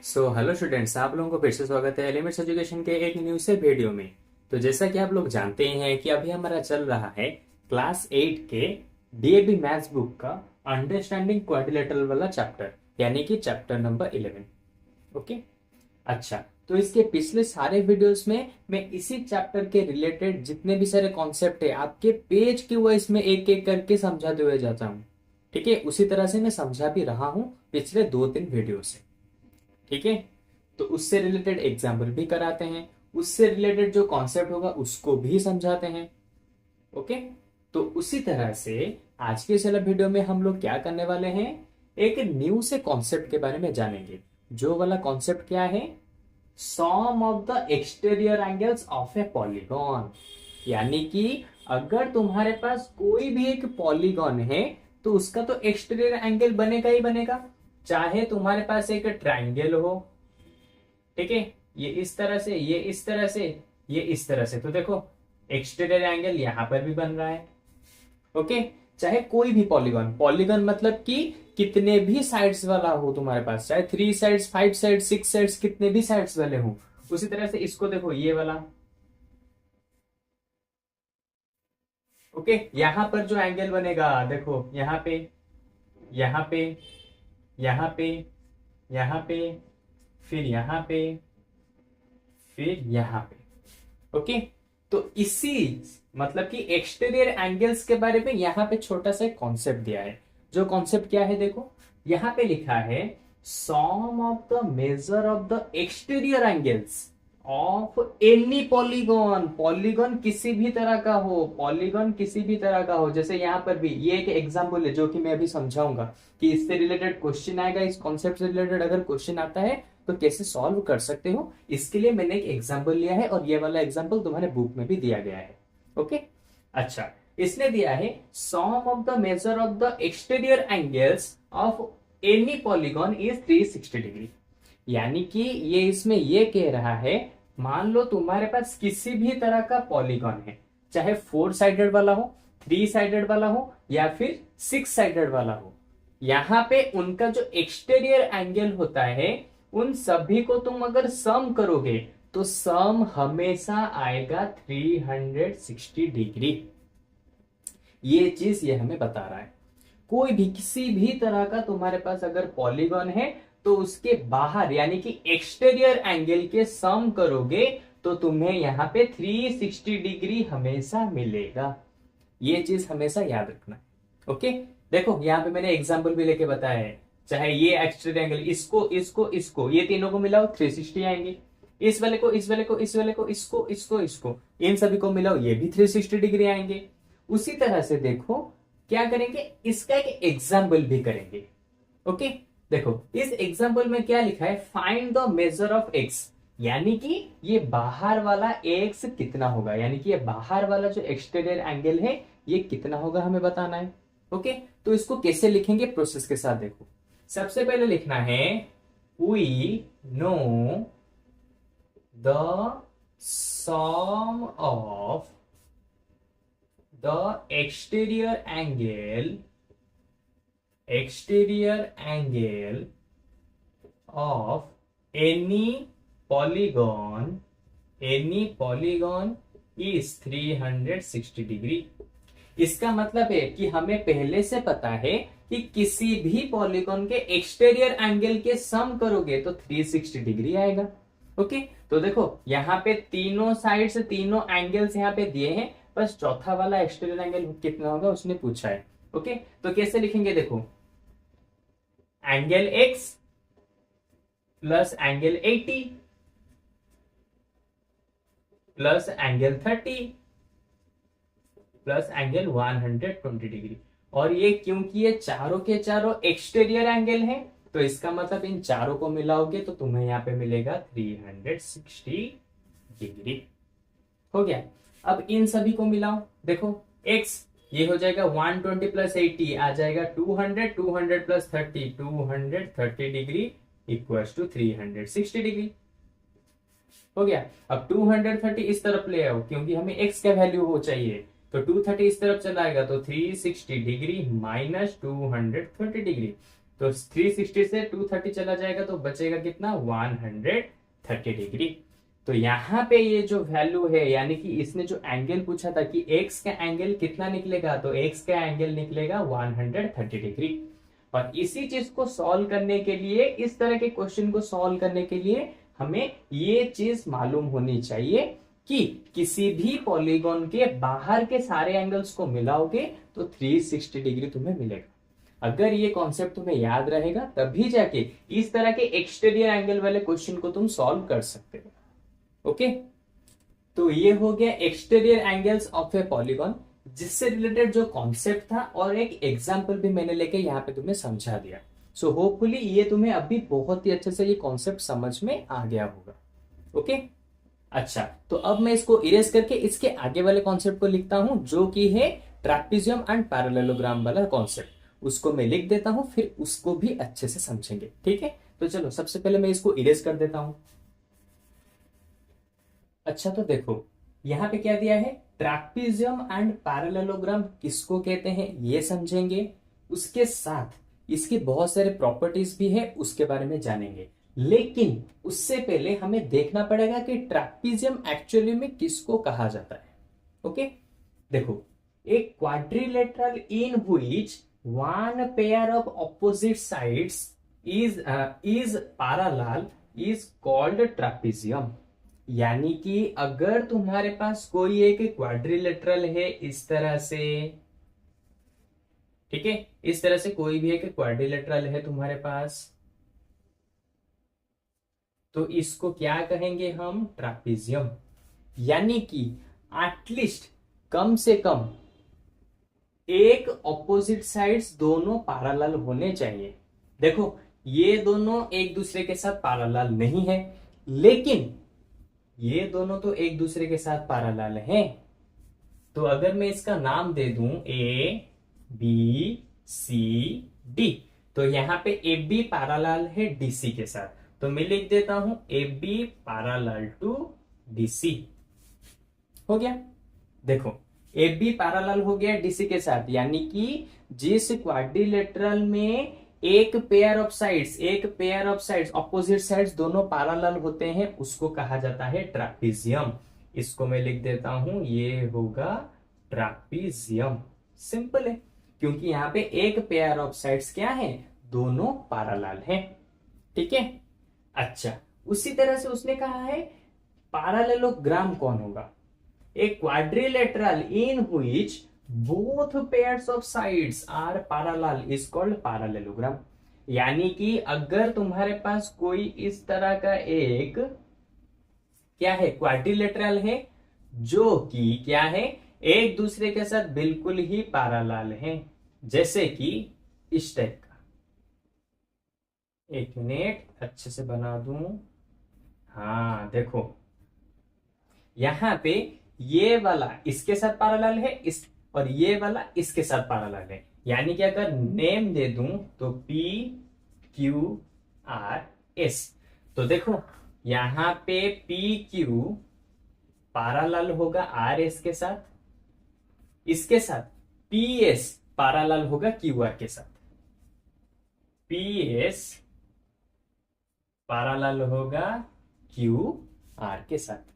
Hello students, आप लोगों को फिर से स्वागत है एलिमेंट्स एजुकेशन के एक न्यू से वीडियो में। तो जैसा कि आप लोग जानते हैं कि अभी हमारा चल रहा है क्लास 8 के डीएबी मैथ्स बुक का अंडरस्टैंडिंग क्वाड्रिलेटरल वाला चैप्टर, यानी कि चैप्टर नंबर 11। ओके, अच्छा। तो इसके पिछले सारे वीडियोस में मैं इसी चैप्टर के रिलेटेड जितने भी सारे कॉन्सेप्ट है आपके पेज के वाइज में एक एक करके समझाते हुए जाता हूँ। ठीक है, उसी तरह से मैं समझा भी रहा हूँ पिछले 2-3 वीडियो से। ठीक है, तो उससे रिलेटेड एग्जाम्पल भी कराते हैं, उससे रिलेटेड जो कॉन्सेप्ट होगा उसको भी समझाते हैं। ओके, तो उसी तरह से आज के इस वाला वीडियो में हम लोग क्या करने वाले हैं, एक न्यू से कॉन्सेप्ट के बारे में जानेंगे। जो वाला कॉन्सेप्ट क्या है, sum of the exterior angles of a polygon. यानी कि अगर तुम्हारे पास कोई भी एक पॉलीगॉन है तो उसका तो एक्सटीरियर एंगल बनेगा ही बनेगा, चाहे तुम्हारे पास एक ट्राइंगल हो। ठीक है, ये इस तरह से, ये इस तरह से, ये इस तरह से। तो देखो एक्सटीरियर एंगल यहां पर भी बन रहा है। ओके, चाहे कोई भी पॉलीगॉन, पॉलीगॉन मतलब कि कितने भी साइड्स वाला हो तुम्हारे पास, चाहे 3 साइड्स, 5 साइड्स, 6 साइड्स, कितने भी साइड्स वाले हो। उसी तरह से इसको देखो, ये वाला। ओके, यहां पर जो एंगल बनेगा देखो, यहां पे, यहां पे, यहां पे, यहां पे, फिर यहां पे, फिर यहां पे। ओके, तो इसी मतलब कि एक्सटीरियर एंगल्स के बारे में यहां पे छोटा सा कॉन्सेप्ट दिया है। जो कॉन्सेप्ट क्या है देखो, यहां पे लिखा है sum of the measure of the exterior angles of any polygon. Polygon किसी भी तरह का हो, पॉलीगॉन किसी भी तरह का हो। जैसे यहां पर भी ये एक एग्जांपल है जो कि मैं अभी समझाऊंगा कि इससे रिलेटेड क्वेश्चन आएगा, इस कॉन्सेप्ट से रिलेटेड अगर क्वेश्चन आता है तो कैसे सॉल्व कर सकते हो, इसके लिए मैंने एक एग्जांपल लिया है और ये वाला एग्जांपल तुम्हारे बुक में भी दिया गया है। ओके, अच्छा। इसने दिया है sum of the measure of the exterior angles of any polygon is 360 degree. यानी कि ये इसमें ये कह रहा है, मान लो तुम्हारे पास किसी भी तरह का पॉलीगॉन है, चाहे 4 साइडेड वाला हो, 3 साइडेड वाला हो, या फिर 6 साइडेड वाला हो। यहां पे उनका जो एक्सटीरियर एंगल होता है, उन सभी को तुम अगर सम करोगे तो सम हमेशा आएगा 360 डिग्री। ये चीज ये हमें बता रहा है। कोई भी किसी भी तरह का तुम्हारे पास अगर पॉलीगॉन है तो उसके बाहर यानी कि एक्सटीरियर एंगल के सम करोगे तो तुम्हें यहां पे 360 डिग्री हमेशा मिलेगा। ये चीज हमेशा याद रखना। ओके, देखो यहां पे मैंने एग्जांपल भी लेके बताया है। चाहे ये एक्सटीरियर एंगल, इसको इसको इसको, ये तीनों को मिलाओ 360 आएंगे। इस वाले को, इस वाले को, इस वाले को, इसको इसको इसको, इन सभी को मिलाओ, ये भी 360 डिग्री आएंगे। उसी तरह से देखो क्या करेंगे, इसका एक एग्जाम्पल भी करेंगे। ओके, देखो इस एग्जाम्पल में क्या लिखा है, find the measure of x. यानी कि ये बाहर वाला एक्स कितना होगा, यानी कि ये बाहर वाला जो एक्सटीरियर एंगल है ये कितना होगा हमें बताना है। ओके, तो इसको कैसे लिखेंगे प्रोसेस के साथ देखो। सबसे पहले लिखना है we know the sum of the exterior angle of any polygon is 360 degree. इसका मतलब है कि हमें पहले से पता है कि किसी भी पॉलीगॉन के एक्सटीरियर एंगल के सम करोगे तो 360 डिग्री आएगा। ओके, तो देखो यहां पे तीनों साइड से तीनों एंगल्स यहां पे दिए हैं, बस चौथा वाला एक्सटीरियर एंगल कितना होगा उसने पूछा है। ओके, तो कैसे लिखेंगे देखो, angle x plus angle 80 plus angle 30 plus angle 120 degree. और ये क्योंकि ये चारों के चारों एक्सटीरियर एंगल है तो इसका मतलब इन चारों को मिलाओगे तो तुम्हें यहां पे मिलेगा 360 डिग्री। हो गया। अब इन सभी को मिलाओ, देखो x ये हो जाएगा 120 प्लस 80 आ जाएगा 200, 200 plus 30 230 degree equals to 360 degree. हो गया। अब 230 इस तरफ ले आओ क्योंकि हमें x का वैल्यू हो चाहिए, तो 230 इस तरफ चला आएगा तो 360 डिग्री माइनस 230 डिग्री। तो 360 से 230 चला जाएगा तो बचेगा कितना, 130 डिग्री। तो यहाँ पे ये जो वैल्यू है, यानी कि इसने जो एंगल पूछा था कि x का एंगल कितना निकलेगा, तो x का एंगल निकलेगा 130 डिग्री। और इसी चीज को सॉल्व करने के लिए, इस तरह के क्वेश्चन को सॉल्व करने के लिए हमें ये चीज मालूम होनी चाहिए कि किसी भी पॉलीगॉन के बाहर के सारे एंगल्स को मिलाओगे तो 360 डिग्री तुम्हें मिलेगा। अगर ये कॉन्सेप्ट तुम्हें याद रहेगा तभी जाके इस तरह के एक्सटीरियर एंगल वाले क्वेश्चन को तुम सॉल्व कर सकते हो। ओके, तो ये हो गया exterior angles of a polygon, जिससे रिलेटेड जो कॉन्सेप्ट था, और एक एग्जांपल भी मैंने लेके यहाँ पे तुम्हें समझा दिया। सो होपफुली ये तुम्हें अभी बहुत ही अच्छे से ये कॉन्सेप्ट समझ में आ गया होगा। ओके, अच्छा, तो अब मैं इसको इरेज करके इसके आगे वाले कॉन्सेप्ट को लिखता हूं, जो कि है ट्रैपेजियम एंड पैरेललोग्राम वाला कॉन्सेप्ट। उसको मैं लिख देता हूं, फिर उसको भी अच्छे से समझेंगे। ठीक है, तो चलो सबसे पहले मैं इसको इरेज कर देता हूं। अच्छा, तो देखो यहां पे क्या दिया है, ट्रैपेजियम एंड पैरेललोग्राम किसको कहते हैं ये समझेंगे। उसके साथ इसकी बहुत सारे प्रॉपर्टीज भी है, उसके बारे में जानेंगे। लेकिन उससे पहले हमें देखना पड़ेगा कि ट्रैपेजियम एक्चुअली में किसको कहा जाता है। ओके, देखो, एक quadrilateral in which one pair of opposite sides is parallel is called trapezium. यानी कि अगर तुम्हारे पास कोई एक क्वाड्रिलेटरल है इस तरह से, ठीक है, इस तरह से कोई भी एक क्वाड्रिलेटरल है तुम्हारे पास, तो इसको क्या कहेंगे हम, ट्रैपेजियम। यानी कि एटलीस्ट कम से कम एक ऑपोजिट साइड्स दोनों पैरेलल होने चाहिए। देखो ये दोनों एक दूसरे के साथ पैरेलल नहीं है, लेकिन ये दोनों तो एक दूसरे के साथ पैरेलल हैं। तो अगर मैं इसका नाम दे दूं ए बी सी डी, तो यहां पे ए बी पैरेलल है डीसी के साथ, तो मैं लिख देता हूं A B parallel to DC. हो गया, देखो ए बी पैरेलल हो गया डीसी के साथ, यानी कि जिस क्वाड्रिलेटरल में एक pair of sides opposite sides दोनों पैरेलल होते हैं उसको कहा जाता है ट्रैपेजियम। इसको मैं लिख देता हूं, ये होगा ट्रैपेजियम। सिंपल है, क्योंकि यहां पे एक पेयर ऑफ साइड्स क्या है, दोनों पैरेलल हैं। ठीक है, अच्छा, उसी तरह से उसने कहा है पैरेललोग्राम कौन होगा, एक quadrilateral in which both pairs of sides are parallel is called parallelogram। यानी कि अगर तुम्हारे पास कोई इस तरह का एक क्या है, क्वाड्रिलेटरल है, जो कि क्या है, एक दूसरे के साथ बिल्कुल ही पैरेलल है, जैसे कि इस टाइप का, एक मिनट अच्छे से बना दूं। हाँ देखो, यहां पे ये वाला इसके साथ पैरेलल है, इस और ये वाला इसके साथ पैरेलल है। यानी कि अगर नेम दे दूं तो P Q R S, तो देखो यहां पे P Q पैरेलल होगा R S के साथ, इसके साथ P S पैरेलल होगा Q R के साथ, P S पैरेलल होगा Q R के साथ।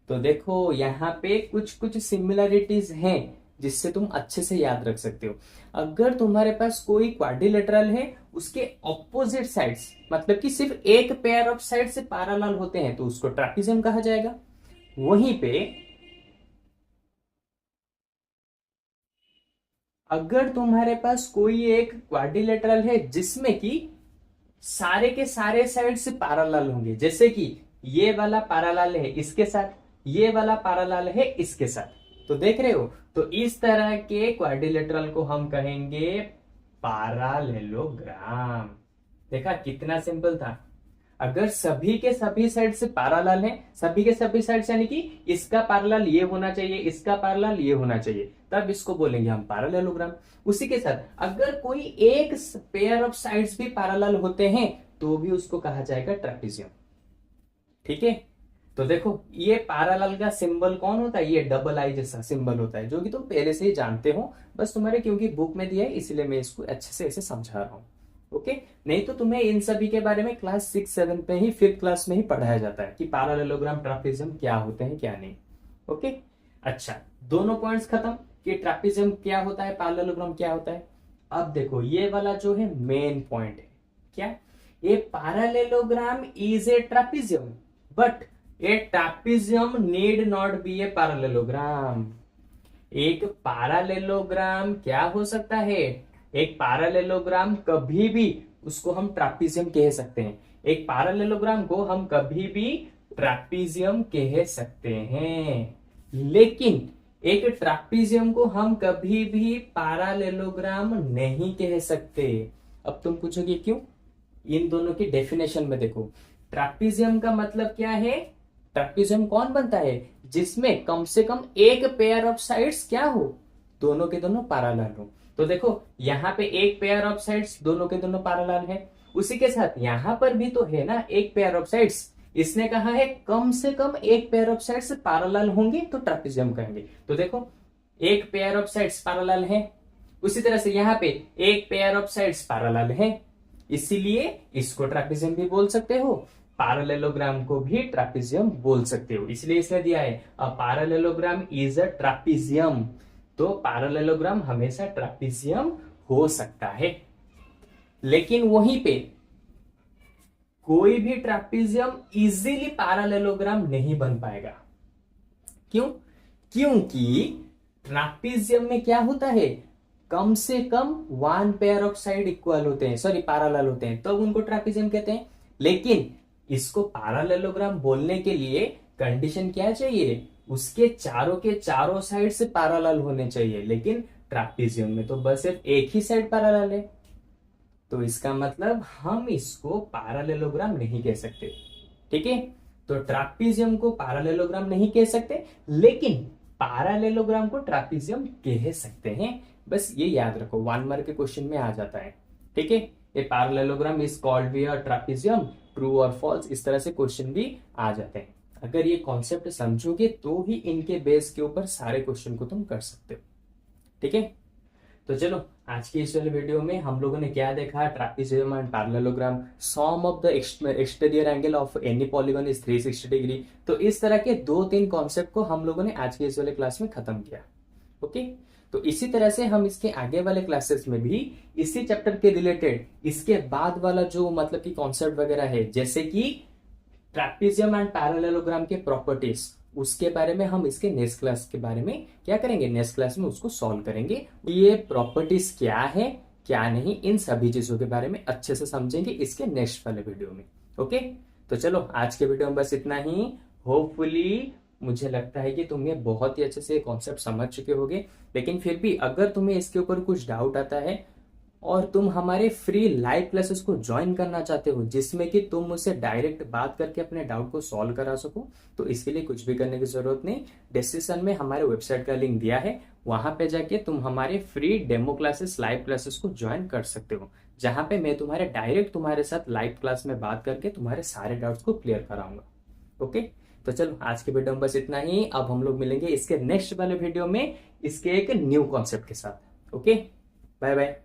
तो देखो यहां पे कुछ कुछ सिमिलरिटीज हैं जिससे तुम अच्छे से याद रख सकते हो। अगर तुम्हारे पास कोई क्वाड्रिलेटरल है, उसके ऑपोजिट साइड्स मतलब कि सिर्फ एक पेयर ऑफ साइड से पैरेलल होते हैं, तो उसको ट्रैपेजियम कहा जाएगा। वहीं पे अगर तुम्हारे पास कोई एक क्वाड्रिलेटरल है जिसमें कि सारे के सारे साइड से पैरेलल होंगे, जैसे कि ये वाला पैरेलल है इसके साथ, ये वाला पैरेलल है इसके साथ, तो देख रहे हो, तो इस तरह के क्वाड्रिलेटरल को हम कहेंगे पैरेललोग्राम। देखा कितना सिंपल था। अगर सभी के सभी साइड से पैरेलल है, सभी के सभी साइड यानी कि इसका पैरेलल ये होना चाहिए, इसका पैरेलल ये होना चाहिए, तब इसको बोलेंगे हम पैरेललोग्राम। उसी के साथ अगर कोई एक पेयर ऑफ साइड्स भी पैरेलल होते हैं तो भी उसको कहा जाएगा ट्रैपेजियम। ठीक है, तो देखो ये पैरेलल का सिंबल कौन होता है, ये डबल आई जैसा सिंबल होता है, जो कि तुम पहले से ही जानते हो, बस तुम्हारे क्योंकि बुक में दिया है इसलिए मैं इसको अच्छे से ऐसे समझा रहा हूं। ओके, नहीं तो तुम्हें इन सभी के बारे में क्लास 6-7 पे ही, 5th क्लास में ही पढ़ाया जाता है कि पैरेललोग्राम, ट्रापेजियम क्या होते हैं क्या नहीं। ओके, अच्छा, दोनों पॉइंट्स खत्म कि ट्रापेजियम क्या होता है, पैरेललोग्राम क्या होता है। अब देखो ये वाला जो है मेन पॉइंट है, क्या, a parallelogram is a trapezium but A trapezium need not be a parallelogram. एक पैरेललोग्राम क्या हो सकता है, एक पैरेललोग्राम कभी भी उसको हम ट्रापेजियम कह सकते हैं, एक पैरेललोग्राम को हम कभी भी ट्रापेजियम कह सकते हैं, लेकिन एक ट्रापेजियम को हम कभी भी पैरेललोग्राम नहीं कह सकते। अब तुम पूछोगे क्यों, इन दोनों की डेफिनेशन में देखो, ट्रापेजियम का मतलब क्या है, ट्रापेजियम कौन बनता है, जिसमें कम से कम एक पेयर ऑफ साइड्स क्या हो, दोनों के दोनों पैरेलल हो। तो देखो यहाँ पे एक पेयर ऑफ साइड्स दोनों के दोनों पैरेलल है, उसी के साथ यहाँ पर भी तो है ना एक पेयर ऑफ साइड्स, इसने कहा है कम से कम एक पेयर ऑफ साइड्स पैरेलल होंगे तो ट्रापेजियम कहेंगे। तो देखो एक पेयर ऑफ साइड्स पैरेलल है, उसी तरह से यहाँ पे एक पेयर ऑफ साइड्स पैरेलल है, इसीलिए इसको ट्रापेजियम भी बोल सकते हो, पैरेललोग्राम को भी ट्रापेजियम बोल सकते हो, इसलिए इसने दिया है a parallelogram is a trapezium. तो पैरेललोग्राम हमेशा ट्रापेजियम हो सकता है, लेकिन वहीं पे कोई भी ट्रापेजियम इजीली पैरेललोग्राम नहीं बन पाएगा। क्यों, क्योंकि ट्रापेजियम में क्या होता है, कम से कम 1 पेयर ऑफ साइड इक्वल होते हैं, सॉरी पैरेलल होते हैं, तो उनको ट्रापेजियम कहते हैं। लेकिन इसको पैरेललोग्राम बोलने के लिए कंडीशन क्या चाहिए, उसके चारों के चारों साइड से पैरेलल होने चाहिए, लेकिन ट्रापेजियम में तो बस सिर्फ एक ही साइड पैरेलल है, तो इसका मतलब हम इसको पैरेललोग्राम नहीं कह सकते। ठीक है, तो ट्रापेजियम को पैरेललोग्राम नहीं कह सकते, लेकिन पैरेललोग्राम को ट्रापेजियम कह सकते हैं, बस ये याद रखो, 1 मार्क के क्वेश्चन में आ जाता है। ठीक है, a parallelogram is called be a trapezium, true और फॉल्स, इस तरह से क्वेश्चन भी आ जाते हैं। अगर ये कॉन्सेप्ट समझोगे तो ही इनके बेस के ऊपर सारे क्वेश्चन को तुम कर सकते हो। ठीक है, तो चलो आज की इस वाले वीडियो में हम लोगों ने क्या देखा, trapezium and parallelogram, sum of the exterior angle of any polygon is 360 degree. तो इस तरह के 2-3 कॉन्सेप्ट को हम लोगों ने आज के इस वाले क्लास में खत्म किया। ओके, तो इसी तरह से हम इसके आगे वाले क्लासेस में भी इसी चैप्टर के रिलेटेड इसके बाद वाला जो मतलब कि कॉन्सेप्ट वगैरह है, जैसे कि ट्रापेजियम एंड पैरेललोग्राम के प्रॉपर्टीज, उसके बारे में हम इसके नेक्स्ट क्लास के बारे में क्या करेंगे, नेक्स्ट क्लास में उसको सॉल्व करेंगे। ये प्रॉपर्टीज क्या है क्या नहीं, इन सभी चीजों के बारे में अच्छे से समझेंगे इसके नेक्स्ट वाले वीडियो में। ओके, तो चलो आज के वीडियो में बस इतना ही। होपफुली मुझे लगता है कि तुम ये बहुत ही अच्छे से कॉन्सेप्ट समझ चुके होगे, लेकिन फिर भी अगर तुम्हें इसके ऊपर कुछ डाउट आता है और तुम हमारे फ्री लाइव क्लासेस को ज्वाइन करना चाहते हो, जिसमें कि तुम मुझसे डायरेक्ट बात करके अपने डाउट को सॉल्व करा सको, तो इसके लिए कुछ भी करने की जरूरत नहीं, डिस्क्रिप्शन में हमारे वेबसाइट का लिंक दिया है, वहां पे जाके तुम हमारे free demo classes, live classes को ज्वाइन कर सकते हो, जहां पे मैं तुम्हारे साथ लाइव क्लास में बात करके तुम्हारे सारे डाउट्स को क्लियर कराऊंगा। ओके, तो चलो आज के वीडियो में बस इतना ही। अब हम लोग मिलेंगे इसके नेक्स्ट वाले वीडियो में इसके एक न्यू कॉन्सेप्ट के साथ। Okay, bye bye.